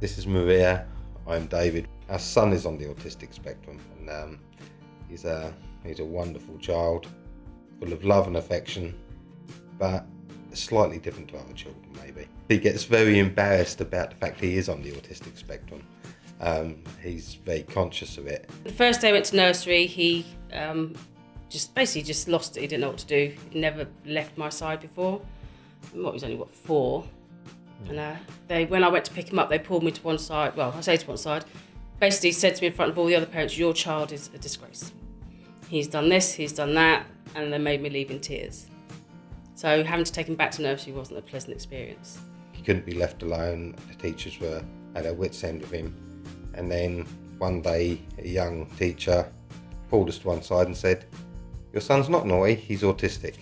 This is Maria, I'm David. Our son is on the autistic spectrum, and he's a wonderful child, full of love and affection, but slightly different to other children maybe. He gets very embarrassed about the fact he is on the autistic spectrum. He's very conscious of it. The first day I went to nursery, he just lost it. He didn't know what to do. He'd never left my side before. He was only 4. And when I went to pick him up, they pulled me to one side. Well, I say to one side. Basically said to me in front of all the other parents, "Your child is a disgrace. He's done this, he's done that," and they made me leave in tears. So having to take him back to nursery wasn't a pleasant experience. He couldn't be left alone. The teachers had their wits' end with him. And then one day, a young teacher pulled us to one side and said, "Your son's not naughty, he's autistic."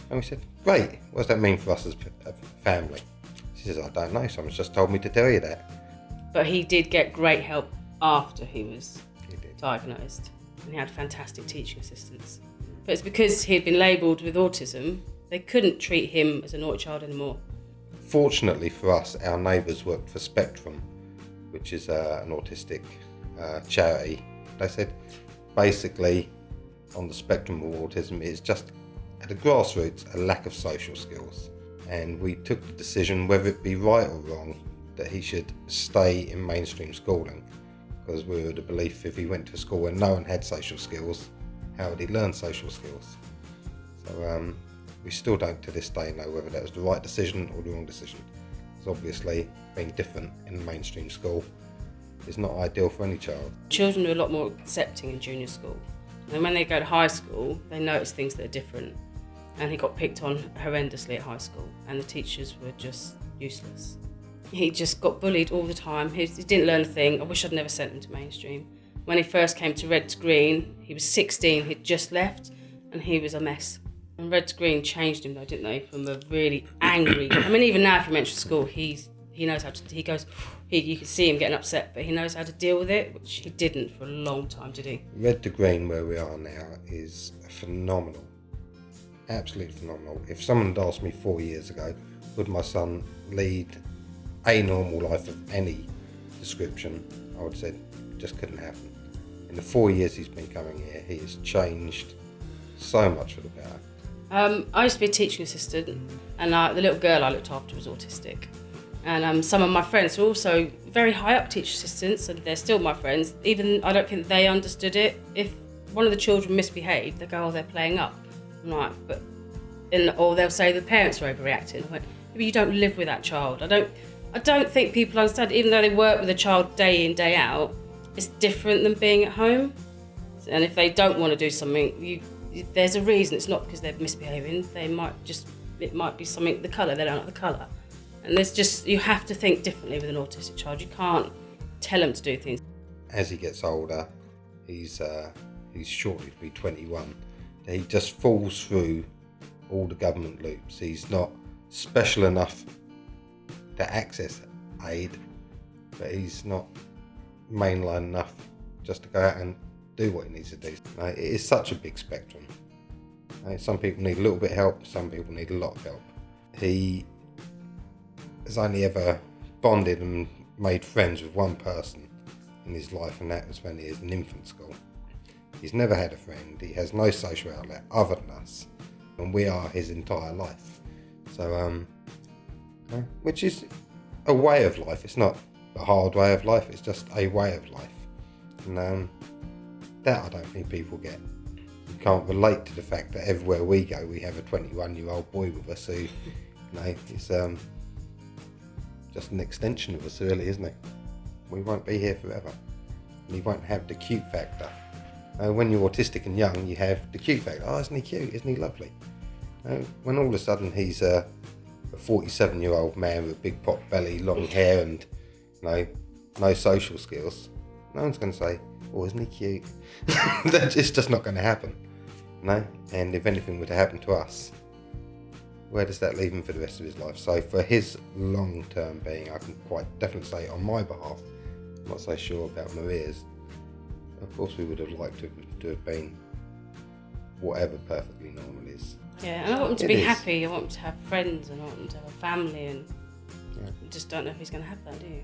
And we said, "Great, what does that mean for us as a family?" She says, "I don't know, someone's just told me to tell you that." But he did get great help after he was diagnosed, and he had fantastic teaching assistants. But it's because he had been labelled with autism, they couldn't treat him as a naughty child anymore. Fortunately for us, our neighbours worked for Spectrum, which is an autistic charity. They said, basically, on the spectrum of autism, it's just at the grassroots a lack of social skills. And we took the decision, whether it be right or wrong, that he should stay in mainstream schooling, because we were of the belief if he went to a school where no one had social skills, how would he learn social skills? So we still don't to this day know whether that was the right decision or the wrong decision, because obviously being different in mainstream school is not ideal for any child. Children are a lot more accepting in junior school, and when they go to high school they notice things that are different. And he got picked on horrendously at high school, and the teachers were just useless. He just got bullied all the time. He didn't learn a thing. I wish I'd never sent him to mainstream. When he first came to Red to Green, he was 16, he'd just left, and he was a mess. And Red to Green changed him though, didn't they? From a really angry, even now if you mention school, he knows how to, you can see him getting upset, but he knows how to deal with it, which he didn't for a long time, did he? Red to Green, where we are now, is phenomenal. Absolutely phenomenal. If someone had asked me 4 years ago, would my son lead a normal life of any description, I would have said it just couldn't happen. In the 4 years he's been coming here, he has changed so much for the better. I used to be a teaching assistant, and the little girl I looked after was autistic. And some of my friends were also very high up teacher assistants, and they're still my friends. Even I don't think they understood it. If one of the children misbehaved, they go, "Oh, they're playing up." I'm like, or they'll say the parents are overreacting. I went, "But you don't live with that child." I don't think people understand, even though they work with a child day in, day out, it's different than being at home. And if they don't want to do something, there's a reason. It's not because they're misbehaving. It might be something, the colour, they don't like the colour. And you have to think differently with an autistic child. You can't tell them to do things. As he gets older, he's shortly to be 21. He just falls through all the government loops. He's not special enough to access aid, but he's not mainline enough just to go out and do what he needs to do. It is such a big spectrum. Some people need a little bit of help, some people need a lot of help. He has only ever bonded and made friends with one person in his life, and that was when he was in infant school. He's never had a friend. He has no social outlet other than us, and we are his entire life. So, which is a way of life. It's not a hard way of life. It's just a way of life, and that I don't think people get. You can't relate to the fact that everywhere we go, we have a 21-year-old boy with us who, is just an extension of us, really, isn't it? We won't be here forever, and he won't have the cute factor. When you're autistic and young, you have the cute factor. "Oh, isn't he cute? Isn't he lovely?" When all of a sudden he's a 47-year-old man with a big pot belly, long hair, and no social skills, no one's going to say, "Oh, isn't he cute?" It's just not going to happen. And if anything were to happen to us, where does that leave him for the rest of his life? So for his long-term being, I can quite definitely say on my behalf, I'm not so sure about Maria's. Of course we would have liked to have been whatever perfectly normal is. Yeah, and I want him to be happy, I want him to have friends, and I want him to have a family, and you just don't know if he's going to have that, do you?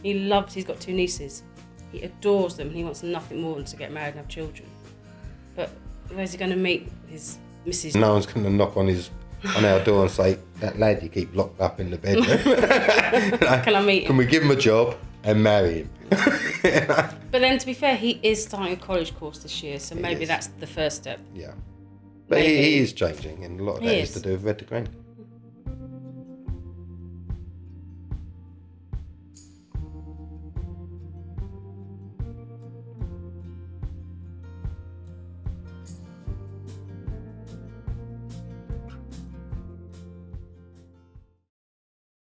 He's got 2 nieces. He adores them and he wants nothing more than to get married and have children. But where's he going to meet his missus? No one's going to knock on our door and say, that lad you keep locked up in the bedroom. Can I meet him? Can we give him a job and marry him? But then, to be fair, he is starting a college course this year, so maybe that's the first step. Yeah. But he is changing, and a lot of that is to do with Red to Green.